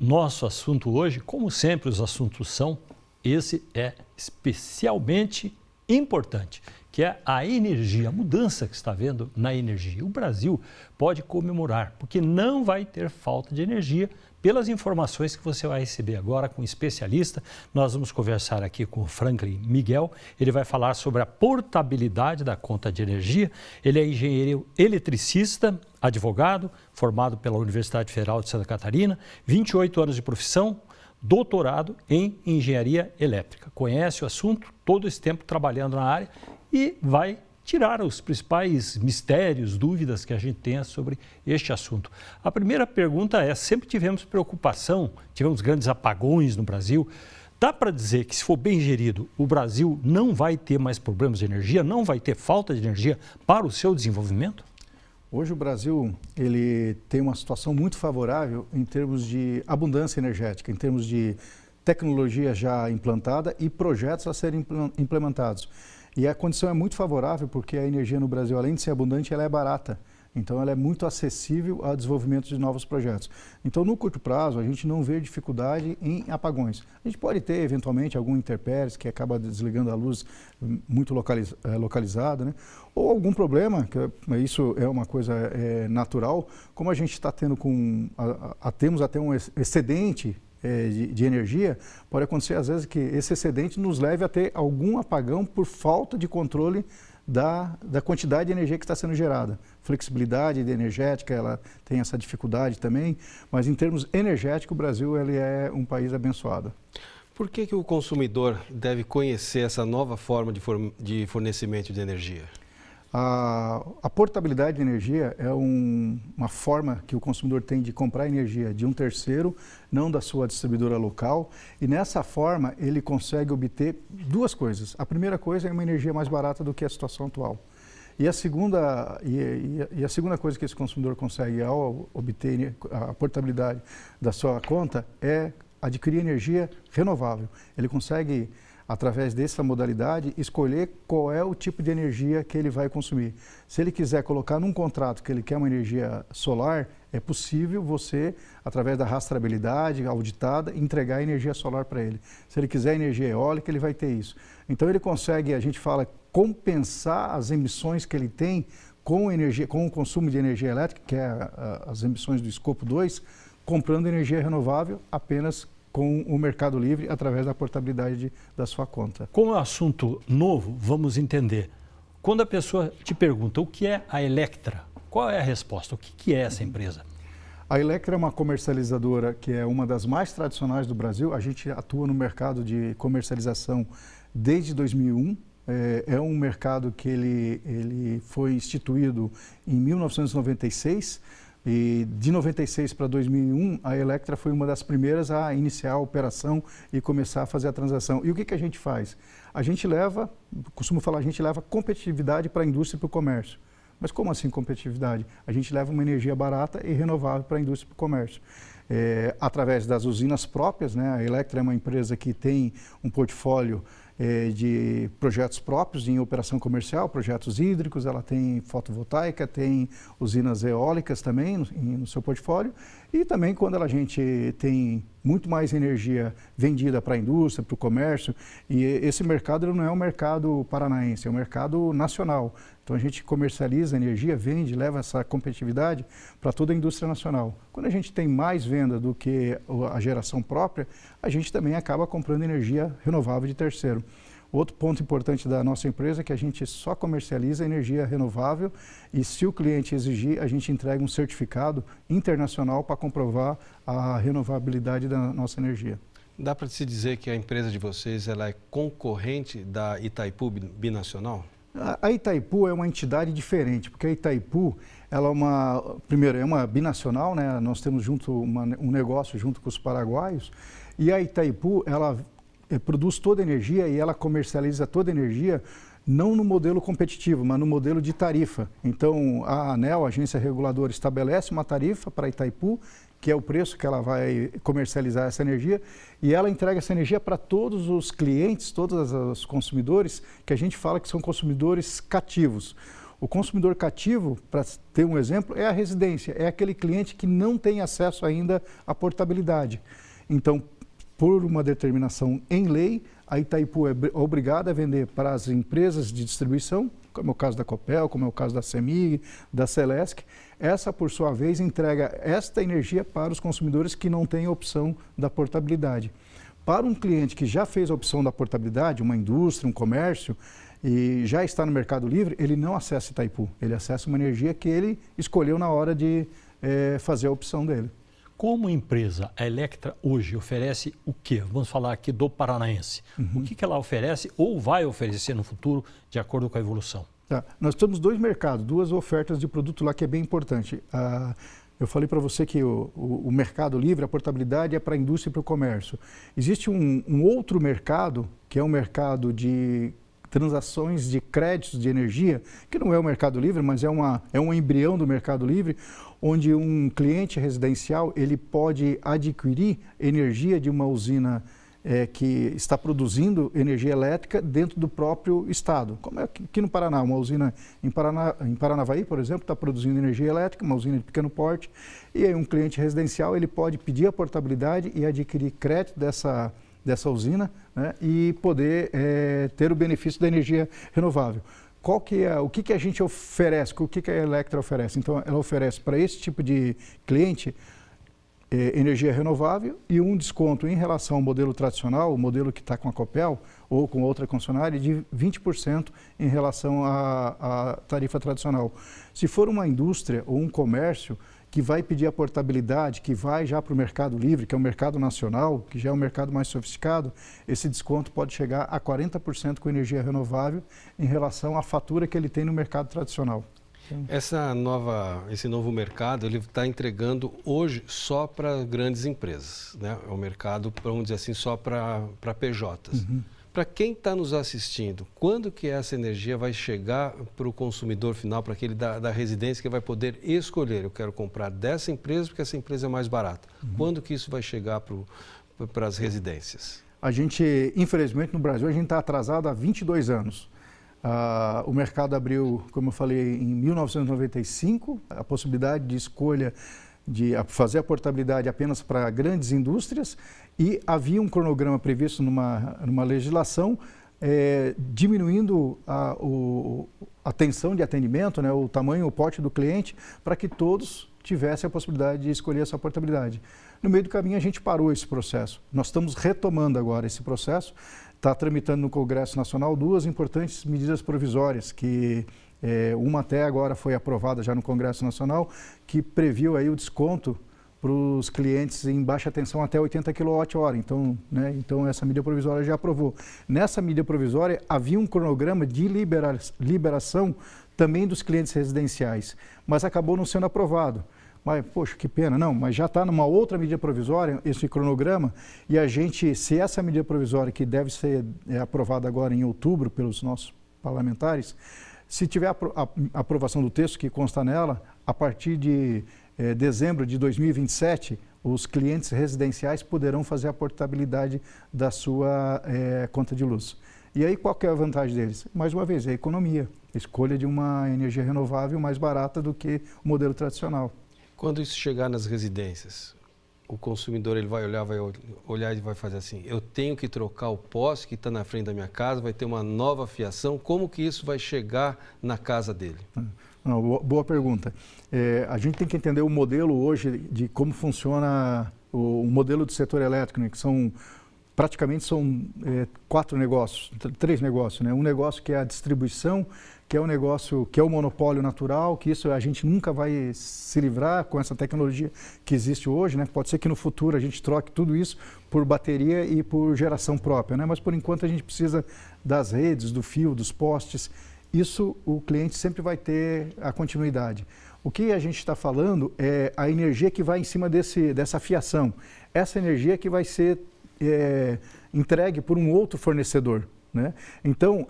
nosso assunto hoje, como sempre os assuntos são, esse é especialmente importante, que é a energia, a mudança que está havendo na energia. O Brasil pode comemorar, porque não vai ter falta de energia, pelas informações que você vai receber agora com um especialista. Nós vamos conversar aqui com o Franklin Miguel, ele vai falar sobre a portabilidade da conta de energia. Ele é engenheiro eletricista, advogado, formado pela Universidade Federal de Santa Catarina, 28 anos de profissão, doutorado em engenharia elétrica. Conhece o assunto, todo esse tempo trabalhando na área e vai tirar os principais mistérios, dúvidas que a gente tenha sobre este assunto. A primeira pergunta é, sempre tivemos preocupação, tivemos grandes apagões no Brasil. Dá para dizer que, se for bem gerido, o Brasil não vai ter mais problemas de energia, não vai ter falta de energia para o seu desenvolvimento? Hoje o Brasil ele tem uma situação muito favorável em termos de abundância energética, em termos de tecnologia já implantada e projetos a serem implementados. E a condição é muito favorável porque a energia no Brasil, além de ser abundante, ela é barata. Então, ela é muito acessível ao desenvolvimento de novos projetos. Então, no curto prazo, a gente não vê dificuldade em apagões. A gente pode ter, eventualmente, algum intempéries que acaba desligando a luz muito localizada, né? Ou algum problema, que isso é uma coisa natural, como a gente está tendo temos até um excedente de energia, pode acontecer às vezes que esse excedente nos leve a ter algum apagão por falta de controle da quantidade de energia que está sendo gerada. Flexibilidade energética, ela tem essa dificuldade também, mas em termos energéticos, o Brasil ele é um país abençoado. Por que o consumidor deve conhecer essa nova forma de fornecimento de energia? A portabilidade de energia é uma forma que o consumidor tem de comprar energia de um terceiro, não da sua distribuidora local, e nessa forma ele consegue obter duas coisas. A primeira coisa é uma energia mais barata do que a situação atual. E a segunda coisa que esse consumidor consegue ao obter a portabilidade da sua conta é adquirir energia renovável. Ele consegue, através dessa modalidade, escolher qual é o tipo de energia que ele vai consumir. Se ele quiser colocar num contrato que ele quer uma energia solar, é possível você, através da rastreabilidade auditada, entregar energia solar para ele. Se ele quiser energia eólica, ele vai ter isso. Então ele consegue, a gente fala, compensar as emissões que ele tem com o consumo de energia elétrica, que é as emissões do escopo 2, comprando energia renovável apenas com o Mercado Livre, através da portabilidade da sua conta. Como é um assunto novo, vamos entender. Quando a pessoa te pergunta o que é a Electra, qual é a resposta? O que é essa empresa? A Electra é uma comercializadora que é uma das mais tradicionais do Brasil. A gente atua no mercado de comercialização desde 2001. É um mercado que ele foi instituído em 1996. E de 96 para 2001, a Electra foi uma das primeiras a iniciar a operação e começar a fazer a transação. E o que a gente faz? A gente costumo falar, a gente leva competitividade para a indústria e para o comércio. Mas como assim competitividade? A gente leva uma energia barata e renovável para a indústria e para o comércio. Através das usinas próprias, né? A Electra é uma empresa que tem um portfólio de projetos próprios em operação comercial, projetos hídricos, ela tem fotovoltaica, tem usinas eólicas também no seu portfólio, e também quando a gente tem muito mais energia vendida para a indústria, para o comércio, e esse mercado não é um mercado paranaense, é um mercado nacional. Então a gente comercializa energia, vende, leva essa competitividade para toda a indústria nacional. Quando a gente tem mais venda do que a geração própria, a gente também acaba comprando energia renovável de terceiro. Outro ponto importante da nossa empresa é que a gente só comercializa energia renovável e, se o cliente exigir, a gente entrega um certificado internacional para comprovar a renovabilidade da nossa energia. Dá para se dizer que a empresa de vocês ela é concorrente da Itaipu Binacional? A Itaipu é uma entidade diferente, porque a Itaipu ela primeiro, é uma binacional, né? Nós temos um negócio junto com os paraguaios, e a Itaipu ela produz toda a energia e ela comercializa toda a energia não no modelo competitivo, mas no modelo de tarifa. Então, a ANEEL, a agência reguladora, estabelece uma tarifa para a Itaipu, que é o preço que ela vai comercializar essa energia, e ela entrega essa energia para todos os clientes, todos os consumidores, que a gente fala que são consumidores cativos. O consumidor cativo, para ter um exemplo, é a residência, é aquele cliente que não tem acesso ainda à portabilidade. Então, por uma determinação em lei, a Itaipu é obrigada a vender para as empresas de distribuição, como é o caso da Copel, como é o caso da CEMIG, da Celesc. Essa, por sua vez, entrega esta energia para os consumidores que não têm a opção da portabilidade. Para um cliente que já fez a opção da portabilidade, uma indústria, um comércio, e já está no Mercado Livre, ele não acessa Itaipu, ele acessa uma energia que ele escolheu na hora de fazer a opção dele. Como empresa, a Electra hoje oferece o quê? Vamos falar aqui do paranaense. O que ela oferece ou vai oferecer no futuro, de acordo com a evolução? Tá. Nós temos dois mercados, duas ofertas de produto lá que é bem importante. Eu falei para você que o Mercado Livre, a portabilidade é para a indústria e para o comércio. Existe um outro mercado, que é o mercado de transações de créditos de energia, que não é o Mercado Livre, mas é um embrião do Mercado Livre, onde um cliente residencial ele pode adquirir energia de uma usina que está produzindo energia elétrica dentro do próprio estado. Como é aqui no Paraná, uma usina em Paranavaí, por exemplo, está produzindo energia elétrica, uma usina de pequeno porte, e aí um cliente residencial ele pode pedir a portabilidade e adquirir crédito dessa usina, né, e poder ter o benefício da energia renovável. O que a gente oferece, o que a Electra oferece? Então, ela oferece para esse tipo de cliente energia renovável e um desconto em relação ao modelo tradicional, o modelo que está com a Copel ou com outra concessionária, de 20% em relação à tarifa tradicional. Se for uma indústria ou um comércio que vai pedir a portabilidade, que vai já para o Mercado Livre, que é o mercado nacional, que já é um mercado mais sofisticado, esse desconto pode chegar a 40% com energia renovável em relação à fatura que ele tem no mercado tradicional. Esse novo mercado, ele está entregando hoje só para grandes empresas, né? É um mercado, vamos dizer assim, só para PJs. Para quem está nos assistindo, quando que essa energia vai chegar para o consumidor final, para aquele da residência que vai poder escolher? Eu quero comprar dessa empresa porque essa empresa é mais barata. Quando que isso vai chegar para as residências? A gente, infelizmente, no Brasil, a gente está atrasado há 22 anos. O mercado abriu, como eu falei, em 1995, a possibilidade de escolha de fazer a portabilidade apenas para grandes indústrias, e havia um cronograma previsto numa legislação diminuindo a tensão de atendimento, né, o tamanho, o porte do cliente, para que todos tivessem a possibilidade de escolher essa portabilidade. No meio do caminho a gente parou esse processo. Nós estamos retomando agora esse processo. Está tramitando no Congresso Nacional duas importantes medidas provisórias, que uma até agora foi aprovada já no Congresso Nacional, que previu aí o desconto para os clientes em baixa tensão até 80 kWh. Então essa medida provisória já aprovou. Nessa medida provisória havia um cronograma de liberação também dos clientes residenciais, mas acabou não sendo aprovado. Mas, poxa, que pena, não, mas já está numa outra medida provisória, esse cronograma, e a gente, se essa medida provisória, que deve ser aprovada agora em outubro pelos nossos parlamentares, se tiver a aprovação do texto que consta nela, a partir de dezembro de 2027, os clientes residenciais poderão fazer a portabilidade da sua conta de luz. E aí, qual que é a vantagem deles? Mais uma vez, é a economia, a escolha de uma energia renovável mais barata do que o modelo tradicional. Quando isso chegar nas residências, o consumidor ele vai olhar e vai fazer assim, eu tenho que trocar o poste que está na frente da minha casa, vai ter uma nova fiação, como que isso vai chegar na casa dele? Não, boa pergunta. A gente tem que entender o modelo hoje de como funciona o modelo do setor elétrico, né, que praticamente são três negócios, né? Um negócio que é a distribuição, que é um negócio que é o monopólio natural, que isso a gente nunca vai se livrar com essa tecnologia que existe hoje, né? Pode ser que no futuro a gente troque tudo isso por bateria e por geração própria, né? Mas por enquanto a gente precisa das redes, do fio, dos postes. Isso o cliente sempre vai ter a continuidade. O que a gente está falando é a energia que vai em cima dessa fiação. Essa energia que vai ser entregue por um outro fornecedor, né? Então,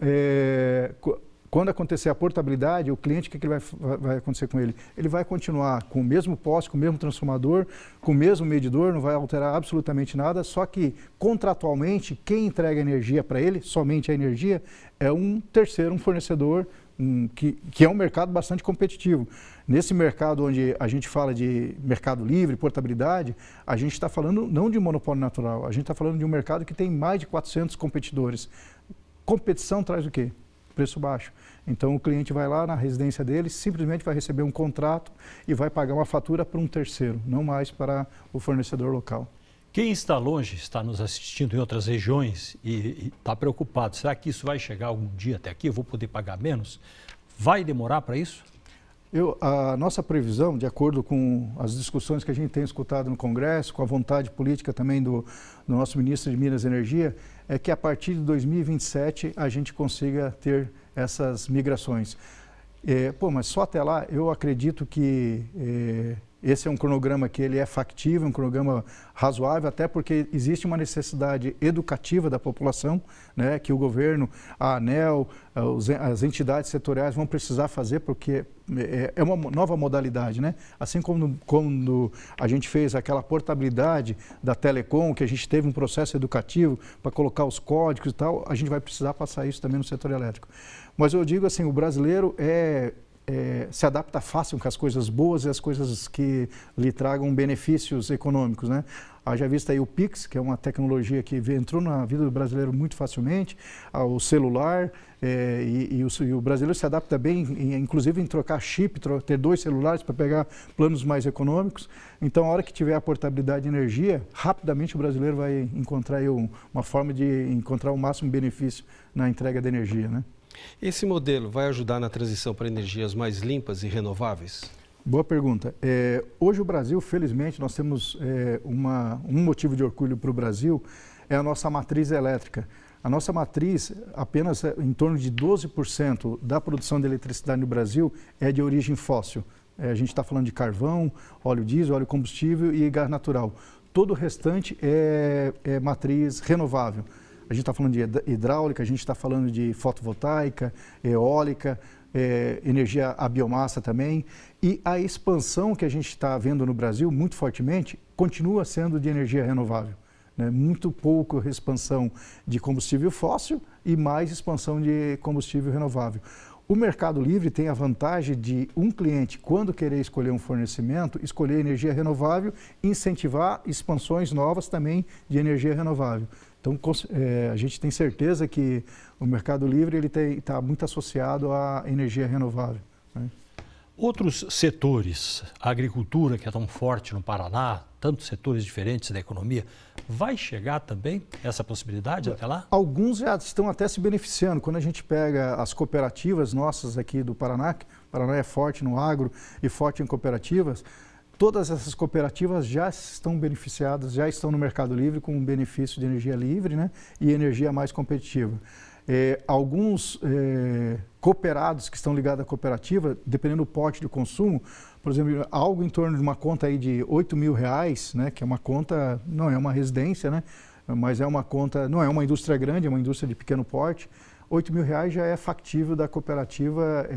quando acontecer a portabilidade, o cliente, o que vai acontecer com ele? Ele vai continuar com o mesmo poste, com o mesmo transformador, com o mesmo medidor, não vai alterar absolutamente nada, só que contratualmente quem entrega energia para ele, somente a energia, é um terceiro, um fornecedor que é um mercado bastante competitivo. Nesse mercado onde a gente fala de mercado livre, portabilidade, a gente está falando não de monopólio natural, a gente está falando de um mercado que tem mais de 400 competidores. Competição traz o quê? Preço baixo. Então o cliente vai lá na residência dele, simplesmente vai receber um contrato e vai pagar uma fatura para um terceiro, não mais para o fornecedor local. Quem está longe, está nos assistindo em outras regiões e está preocupado, será que isso vai chegar algum dia até aqui? Eu vou poder pagar menos? Vai demorar para isso? A nossa previsão, de acordo com as discussões que a gente tem escutado no Congresso, com a vontade política também do nosso ministro de Minas e Energia, é que a partir de 2027 a gente consiga ter essas migrações. Mas só até lá eu acredito que esse é um cronograma que ele é factível, um cronograma razoável, até porque existe uma necessidade educativa da população, né, que o governo, a ANEEL, as entidades setoriais vão precisar fazer, porque é uma nova modalidade, né? Assim como quando a gente fez aquela portabilidade da Telecom, que a gente teve um processo educativo para colocar os códigos e tal, a gente vai precisar passar isso também no setor elétrico. Mas eu digo assim, o brasileiro se adapta fácil com as coisas boas e as coisas que lhe tragam benefícios econômicos, né? Haja vista aí o Pix, que é uma tecnologia que entrou na vida do brasileiro muito facilmente, o celular, e o brasileiro se adapta bem, inclusive em trocar chip, ter 2 celulares para pegar planos mais econômicos. Então, a hora que tiver a portabilidade de energia, rapidamente o brasileiro vai encontrar aí uma forma de encontrar o máximo benefício na entrega da energia, né? Esse modelo vai ajudar na transição para energias mais limpas e renováveis? Boa pergunta. Hoje o Brasil, felizmente, nós temos um motivo de orgulho para o Brasil, é a nossa matriz elétrica. A nossa matriz, apenas em torno de 12% da produção de eletricidade no Brasil é de origem fóssil. A gente está falando de carvão, óleo diesel, óleo combustível e gás natural. Todo o restante é matriz renovável. A gente está falando de hidráulica, a gente está falando de fotovoltaica, eólica, energia a biomassa também. E a expansão que a gente está vendo no Brasil, muito fortemente, continua sendo de energia renovável, né? Muito pouco expansão de combustível fóssil e mais expansão de combustível renovável. O Mercado Livre tem a vantagem de um cliente, quando querer escolher um fornecimento, escolher energia renovável e incentivar expansões novas também de energia renovável. Então, a gente tem certeza que o Mercado Livre está muito associado à energia renovável, né? Outros setores, a agricultura, que é tão forte no Paraná, tantos setores diferentes da economia, vai chegar também essa possibilidade até lá? Alguns já estão até se beneficiando. Quando a gente pega as cooperativas nossas aqui do Paraná, que o Paraná é forte no agro e forte em cooperativas, todas essas cooperativas já estão beneficiadas, já estão no Mercado Livre com um benefício de energia livre, né, e energia mais competitiva. Alguns cooperados que estão ligados à cooperativa, dependendo do porte de consumo, por exemplo, algo em torno de uma conta aí de R$8.000, né, que é uma conta, não é uma residência, né, mas é uma conta, não é uma indústria grande, é uma indústria de pequeno porte. R$8.000 já é factível da cooperativa,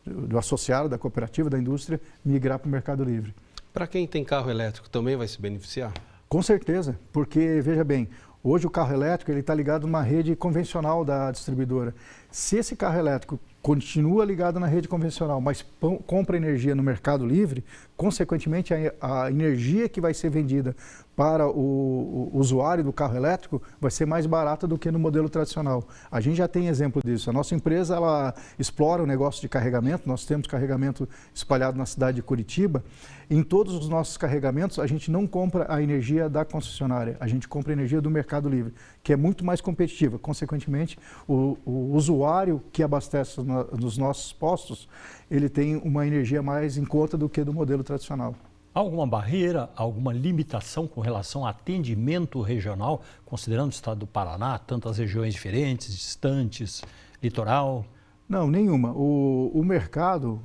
do associado da cooperativa, da indústria, migrar para o Mercado Livre. Para quem tem carro elétrico, também vai se beneficiar? Com certeza, porque, veja bem, hoje o carro elétrico está ligado numa rede convencional da distribuidora. Se esse carro elétrico continua ligado na rede convencional, mas compra energia no Mercado Livre, consequentemente a energia que vai ser vendida para o usuário do carro elétrico vai ser mais barata do que no modelo tradicional. A gente já tem exemplo disso. A nossa empresa ela explora o negócio de carregamento, nós temos carregamento espalhado na cidade de Curitiba. Em todos os nossos carregamentos, a gente não compra a energia da concessionária, a gente compra a energia do Mercado Livre, que é muito mais competitiva. Consequentemente, o usuário que abastece nos nossos postos, ele tem uma energia mais em conta do que do modelo tradicional. Há alguma barreira, alguma limitação com relação ao atendimento regional, considerando o estado do Paraná, tantas regiões diferentes, distantes, litoral? Não, nenhuma. O Mercado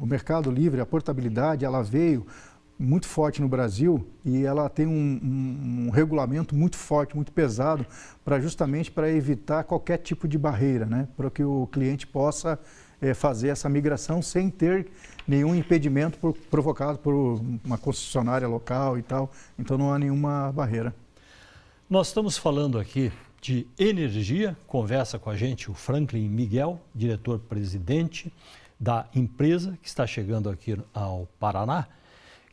Livre, a portabilidade, ela veio muito forte no Brasil e ela tem um regulamento muito forte, muito pesado, justamente para evitar qualquer tipo de barreira, né? Para que o cliente possa fazer essa migração sem ter nenhum impedimento provocado por uma concessionária local e tal. Então não há nenhuma barreira. Nós estamos falando aqui de energia. Conversa com a gente o Franklin Miguel, diretor-presidente da empresa que está chegando aqui ao Paraná,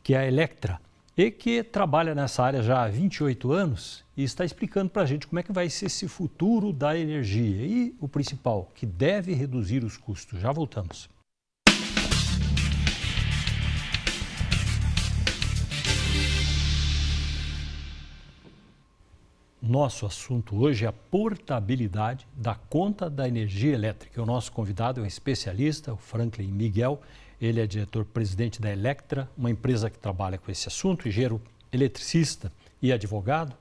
que é a Electra, e que trabalha nessa área já há 28 anos e está explicando para a gente como é que vai ser esse futuro da energia e o principal, que deve reduzir os custos. Já voltamos. Nosso assunto hoje é a portabilidade da conta da energia elétrica. O nosso convidado é um especialista, o Franklin Miguel. Ele é diretor-presidente da Electra, uma empresa que trabalha com esse assunto, engenheiro eletricista e advogado,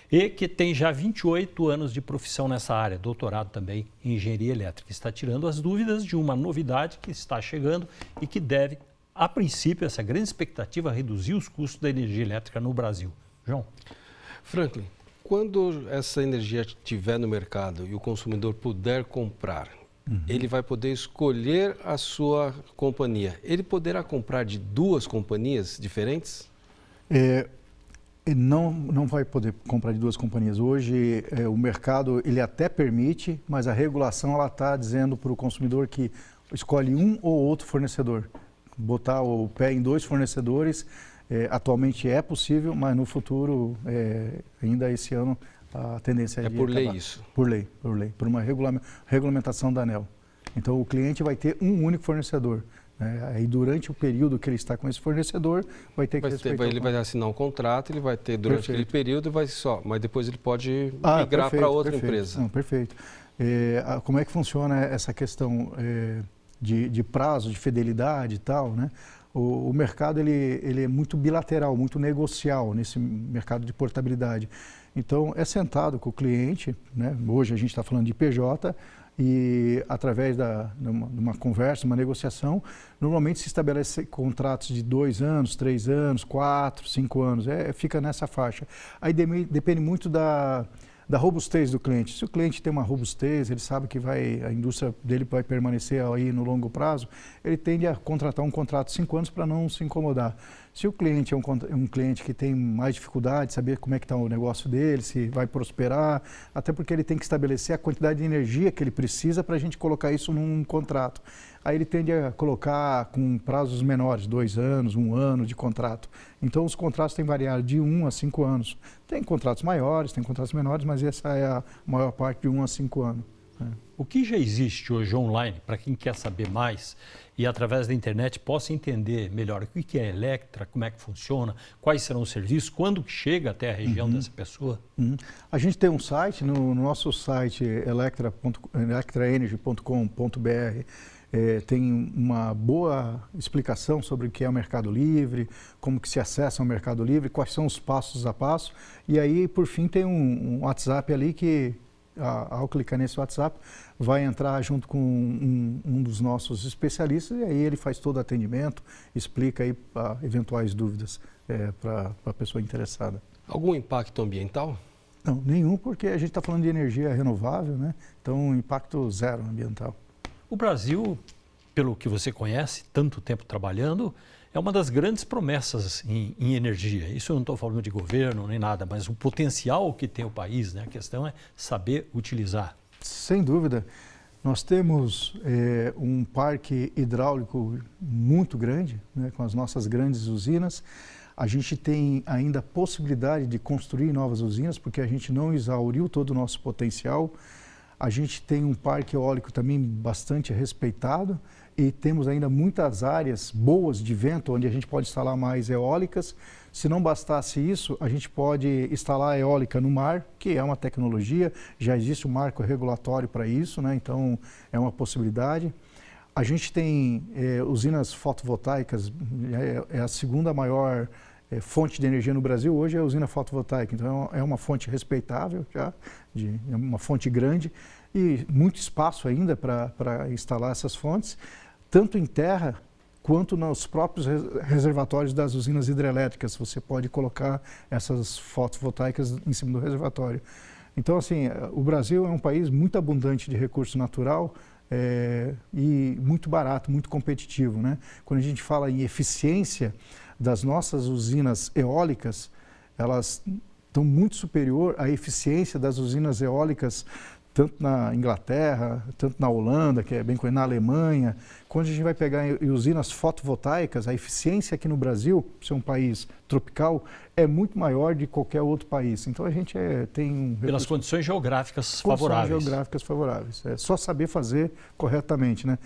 e que tem já 28 anos de profissão nessa área, doutorado também em engenharia elétrica. Está tirando as dúvidas de uma novidade que está chegando e que deve, a princípio, essa grande expectativa, reduzir os custos da energia elétrica no Brasil. João. Franklin, quando essa energia estiver no mercado e o consumidor puder comprar, ele vai poder escolher a sua companhia. Ele poderá comprar de duas companhias diferentes? Não vai poder comprar de duas companhias. Hoje, o mercado ele até permite, mas a regulação ela está dizendo para o consumidor que escolhe um ou outro fornecedor. Botar o pé em dois fornecedores, atualmente é possível, mas no futuro, ainda esse ano, a tendência é de por acabar. lei isso? Por lei, por uma regulamentação da ANEEL. Então, o cliente vai ter um único fornecedor. Aí, durante o período que ele está com esse fornecedor, vai ter que respeitar. Ele vai assinar um contrato, ele vai ter durante aquele período, mas depois ele pode migrar para outra empresa. Não, perfeito. Como é que funciona essa questão de prazo, de fidelidade e tal, né? O mercado ele é muito bilateral, muito negocial nesse mercado de portabilidade. Então, é sentado com o cliente, né? Hoje a gente está falando de PJ, e através de uma conversa, uma negociação, normalmente se estabelece contratos de 2 anos, 3 anos, 4, 5 anos, fica nessa faixa. Aí depende muito da robustez do cliente. Se o cliente tem uma robustez, ele sabe que a indústria dele vai permanecer aí no longo prazo, ele tende a contratar um contrato de 5 anos para não se incomodar. Se o cliente é um cliente que tem mais dificuldade de saber como é que está o negócio dele, se vai prosperar, até porque ele tem que estabelecer a quantidade de energia que ele precisa para a gente colocar isso num contrato. Aí ele tende a colocar com prazos menores, 2 anos, 1 ano de contrato. Então os contratos têm variado de 1 a 5 anos. Tem contratos maiores, tem contratos menores, mas essa é a maior parte de 1 a 5 anos. O que já existe hoje online, para quem quer saber mais e através da internet possa entender melhor o que é a Electra, como é que funciona, quais serão os serviços, quando chega até a região dessa pessoa? A gente tem um site, no nosso site electraenergy.com.br, tem uma boa explicação sobre o que é o Mercado Livre, como que se acessa ao Mercado Livre, quais são os passos a passo. E aí, por fim, tem um WhatsApp ali que, ao clicar nesse WhatsApp, vai entrar junto com um dos nossos especialistas e aí ele faz todo o atendimento, explica aí eventuais dúvidas para a pessoa interessada. Algum impacto ambiental? Não, nenhum, porque a gente está falando de energia renovável, né? Então, impacto zero ambiental. O Brasil, pelo que você conhece, tanto tempo trabalhando, é uma das grandes promessas em energia. Isso eu não estou falando de governo nem nada, mas o potencial que tem o país, né? A questão é saber utilizar. Sem dúvida. Nós temos um parque hidráulico muito grande, né, com as nossas grandes usinas. A gente tem ainda a possibilidade de construir novas usinas, porque a gente não exauriu todo o nosso potencial. A gente tem um parque eólico também bastante respeitado e temos ainda muitas áreas boas de vento, onde a gente pode instalar mais eólicas. Se não bastasse isso, a gente pode instalar eólica no mar, que é uma tecnologia, já existe um marco regulatório para isso, né? Então é uma possibilidade. A gente tem usinas fotovoltaicas, é a segunda maior fonte de energia no Brasil hoje é a usina fotovoltaica, então é uma fonte respeitável, já, é uma fonte grande e muito espaço ainda para instalar essas fontes, tanto em terra quanto nos próprios reservatórios das usinas hidrelétricas. Você pode colocar essas fotovoltaicas em cima do reservatório. Então, assim, o Brasil é um país muito abundante de recurso natural e muito barato, muito competitivo, né? Quando a gente fala em eficiência das nossas usinas eólicas, elas Então, muito superior à eficiência das usinas eólicas, tanto na Inglaterra, tanto na Holanda, que é bem conhecido, na Alemanha. Quando a gente vai pegar usinas fotovoltaicas, a eficiência aqui no Brasil, por ser um país tropical, é muito maior de qualquer outro país. Então a gente tem... Pelas condições geográficas favoráveis. Condições geográficas favoráveis. É só saber fazer corretamente, né?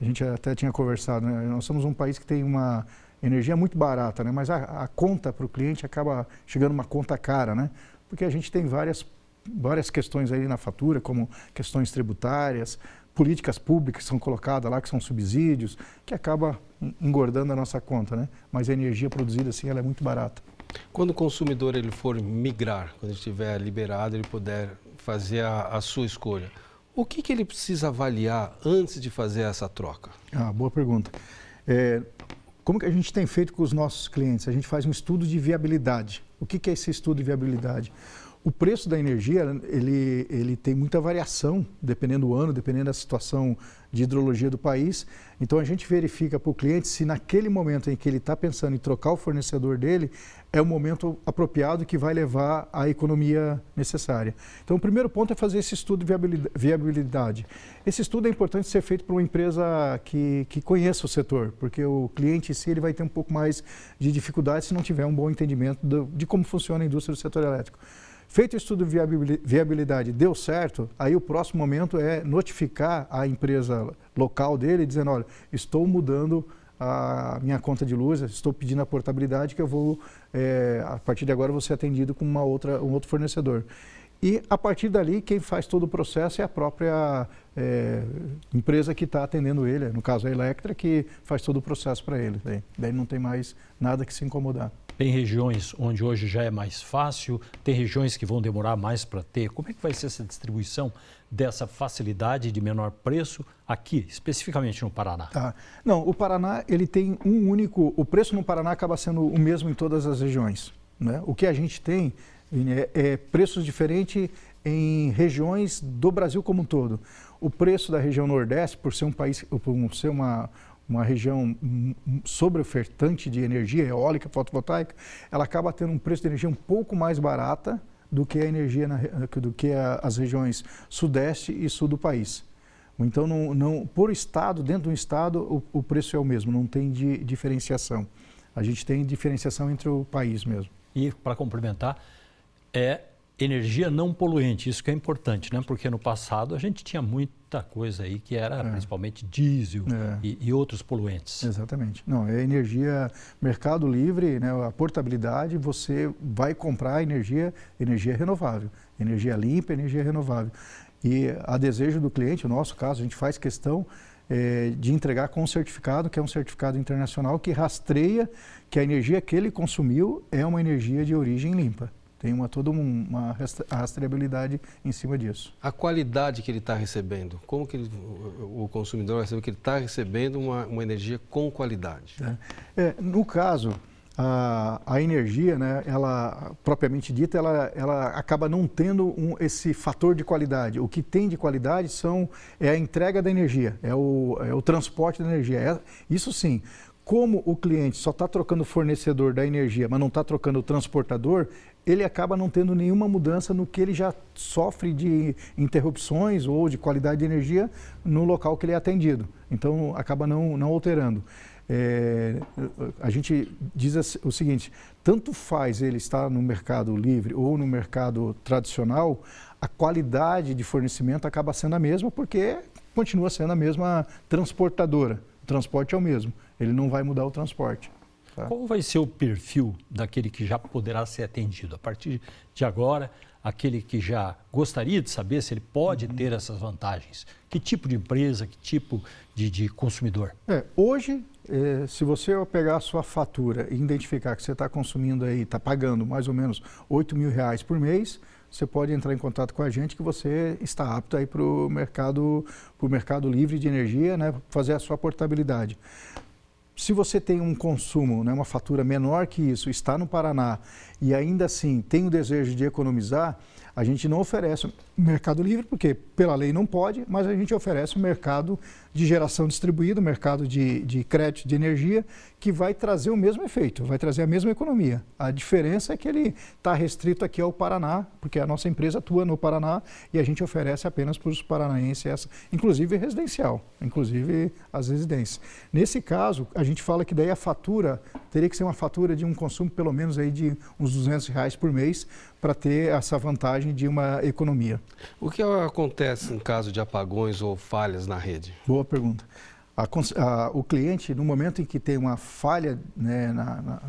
A gente até tinha conversado, né? Nós somos um país que tem uma energia muito barata, né? Mas a conta para o cliente acaba chegando uma conta cara, né? Porque a gente tem várias questões aí na fatura, como questões tributárias, políticas públicas que são colocadas lá, que são subsídios, que acaba engordando a nossa conta, né? Mas a energia produzida, assim, ela é muito barata. Quando o consumidor ele for migrar, quando ele estiver liberado, ele puder fazer a sua escolha, o que ele precisa avaliar antes de fazer essa troca? Boa pergunta. Como que a gente tem feito com os nossos clientes? A gente faz um estudo de viabilidade. O que é esse estudo de viabilidade? O preço da energia, ele tem muita variação, dependendo do ano, dependendo da situação de hidrologia do país. Então, a gente verifica para o cliente se naquele momento em que ele está pensando em trocar o fornecedor dele, é o momento apropriado que vai levar à economia necessária. Então, o primeiro ponto é fazer esse estudo de viabilidade. Esse estudo é importante ser feito por uma empresa que conheça o setor, porque o cliente em si ele vai ter um pouco mais de dificuldade se não tiver um bom entendimento de como funciona a indústria do setor elétrico. Feito o estudo de viabilidade, deu certo, aí o próximo momento é notificar a empresa local dele, dizendo, olha, estou mudando a minha conta de luz, estou pedindo a portabilidade que eu vou, a partir de agora, vou ser atendido com um outro fornecedor. E, a partir dali, quem faz todo o processo é a própria empresa que está atendendo ele, no caso a Electra, que faz todo o processo para ele. Daí não tem mais nada que se incomodar. Tem regiões onde hoje já é mais fácil, tem regiões que vão demorar mais para ter. Como é que vai ser essa distribuição dessa facilidade de menor preço aqui, especificamente no Paraná? Não, o Paraná ele tem o preço no Paraná acaba sendo o mesmo em todas as regiões, né? O que a gente tem é preços diferentes em regiões do Brasil como um todo. O preço da região Nordeste, por ser um país, por ser uma região sobreofertante de energia eólica, fotovoltaica, ela acaba tendo um preço de energia um pouco mais barata do que a energia as regiões Sudeste e Sul do país. Então, por estado, dentro de um estado, o preço é o mesmo, não tem diferenciação. A gente tem diferenciação entre o país mesmo. E, para complementar, energia não poluente, isso que é importante, né? Porque no passado a gente tinha muita coisa aí que era principalmente diesel e outros poluentes. Exatamente. Não, é energia, mercado livre, né? A portabilidade, você vai comprar energia renovável, energia limpa, energia renovável. E a desejo do cliente, no nosso caso, a gente faz questão de entregar com um certificado, que é um certificado internacional que rastreia que a energia que ele consumiu é uma energia de origem limpa. Tem toda uma rastreabilidade em cima disso. A qualidade que ele está recebendo, como que o consumidor vai saber que ele está recebendo uma energia com qualidade? No caso, a energia, né, ela propriamente dita, ela acaba não tendo esse fator de qualidade. O que tem de qualidade é a entrega da energia, é o transporte da energia. Isso sim. Como o cliente só está trocando o fornecedor da energia, mas não está trocando o transportador, ele acaba não tendo nenhuma mudança no que ele já sofre de interrupções ou de qualidade de energia no local que ele é atendido. Então, acaba não alterando. A gente diz o seguinte, tanto faz ele estar no mercado livre ou no mercado tradicional, a qualidade de fornecimento acaba sendo a mesma porque continua sendo a mesma transportadora. O transporte é o mesmo, ele não vai mudar o transporte. Tá? Qual vai ser o perfil daquele que já poderá ser atendido? A partir de agora, aquele que já gostaria de saber se ele pode ter essas vantagens. Que tipo de empresa, que tipo de consumidor? Hoje, se você pegar a sua fatura e identificar que você está consumindo aí, está pagando mais ou menos R$8.000 por mês, você pode entrar em contato com a gente que você está apto aí para o mercado livre de energia, né, fazer a sua portabilidade. Se você tem um consumo, né, uma fatura menor que isso, está no Paraná e ainda assim tem o desejo de economizar, a gente não oferece o mercado livre, porque pela lei não pode, mas a gente oferece o mercado de geração distribuída, o mercado de crédito de energia, que vai trazer o mesmo efeito, vai trazer a mesma economia. A diferença é que ele está restrito aqui ao Paraná, porque a nossa empresa atua no Paraná e a gente oferece apenas para os paranaenses, essa, inclusive residencial, inclusive as residências. Nesse caso, a gente fala que daí a fatura teria que ser uma fatura de um consumo pelo menos aí de uns R$200 por mês para ter essa vantagem de uma economia. O que acontece em caso de apagões ou falhas na rede? Boa pergunta. O cliente, no momento em que tem uma falha, né,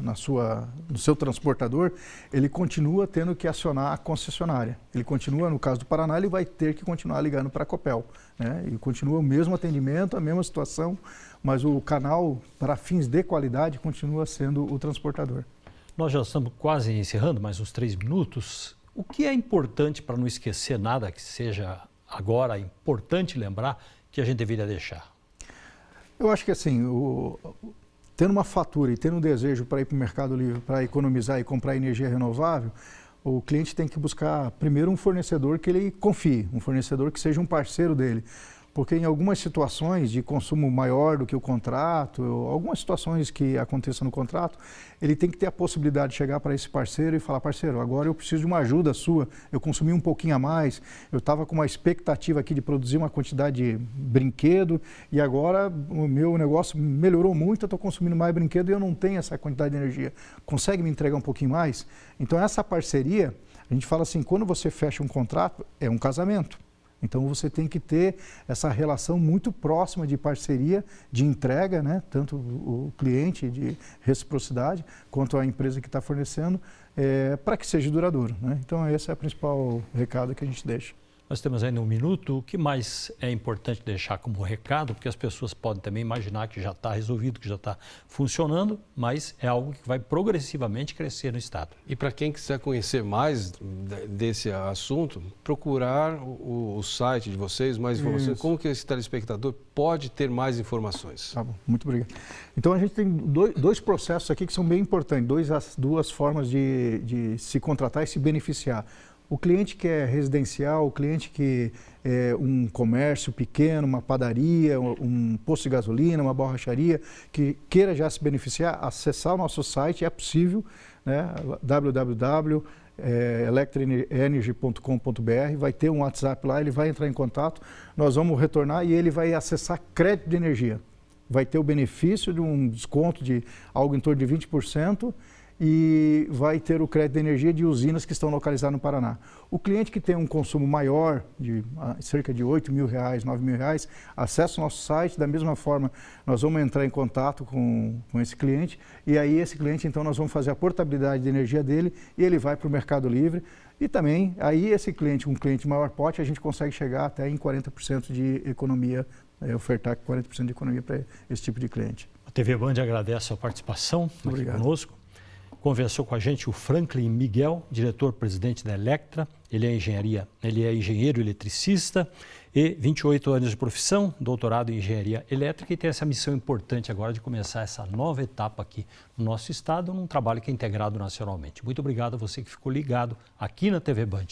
no seu transportador, ele continua tendo que acionar a concessionária. Ele continua, no caso do Paraná, ele vai ter que continuar ligando para a Copel, né? E continua o mesmo atendimento, a mesma situação, mas o canal, para fins de qualidade, continua sendo o transportador. Nós já estamos quase encerrando, mais uns 3 minutos. O que é importante para não esquecer nada que seja agora importante lembrar que a gente deveria deixar? Eu acho que assim, tendo uma fatura e tendo um desejo para ir para o Mercado Livre, para economizar e comprar energia renovável, o cliente tem que buscar primeiro um fornecedor que ele confie, um fornecedor que seja um parceiro dele. Porque em algumas situações de consumo maior do que o contrato, algumas situações que aconteçam no contrato, ele tem que ter a possibilidade de chegar para esse parceiro e falar: parceiro, agora eu preciso de uma ajuda sua, eu consumi um pouquinho a mais, eu estava com uma expectativa aqui de produzir uma quantidade de brinquedo e agora o meu negócio melhorou muito, eu estou consumindo mais brinquedo e eu não tenho essa quantidade de energia. Consegue me entregar um pouquinho mais? Então essa parceria, a gente fala assim, quando você fecha um contrato, é um casamento. Então você tem que ter essa relação muito próxima de parceria, de entrega, né? Tanto o cliente de reciprocidade quanto a empresa que está fornecendo, para que seja duradouro, né? Então esse é o principal recado que a gente deixa. Nós temos ainda 1 minuto. O que mais é importante deixar como recado? Porque as pessoas podem também imaginar que já está resolvido, que já está funcionando, mas é algo que vai progressivamente crescer no Estado. E para quem quiser conhecer mais desse assunto, procurar o site de vocês, mais informações. Isso. Como que esse telespectador pode ter mais informações? Tá bom, muito obrigado. Então a gente tem dois processos aqui que são bem importantes, duas formas de se contratar e se beneficiar. O cliente que é residencial, o cliente que é um comércio pequeno, uma padaria, um posto de gasolina, uma borracharia, que queira já se beneficiar, acessar o nosso site, é possível, né? www.electraenergy.com.br, vai ter um WhatsApp lá, ele vai entrar em contato, nós vamos retornar e ele vai acessar crédito de energia. Vai ter o benefício de um desconto de algo em torno de 20%, e vai ter o crédito de energia de usinas que estão localizadas no Paraná. O cliente que tem um consumo maior, de cerca de R$8 mil, R$9 mil, acessa o nosso site, da mesma forma nós vamos entrar em contato com esse cliente e aí esse cliente, então, nós vamos fazer a portabilidade de energia dele e ele vai para o Mercado Livre e também, aí esse cliente, um cliente de maior porte, a gente consegue chegar até em 40% de economia, ofertar 40% de economia para esse tipo de cliente. A TV Band agradece a sua participação aqui conosco. Conversou com a gente o Franklin Miguel, diretor-presidente da Electra. Ele é engenheiro eletricista e 28 anos de profissão, doutorado em engenharia elétrica e tem essa missão importante agora de começar essa nova etapa aqui no nosso estado, num trabalho que é integrado nacionalmente. Muito obrigado a você que ficou ligado aqui na TV Band.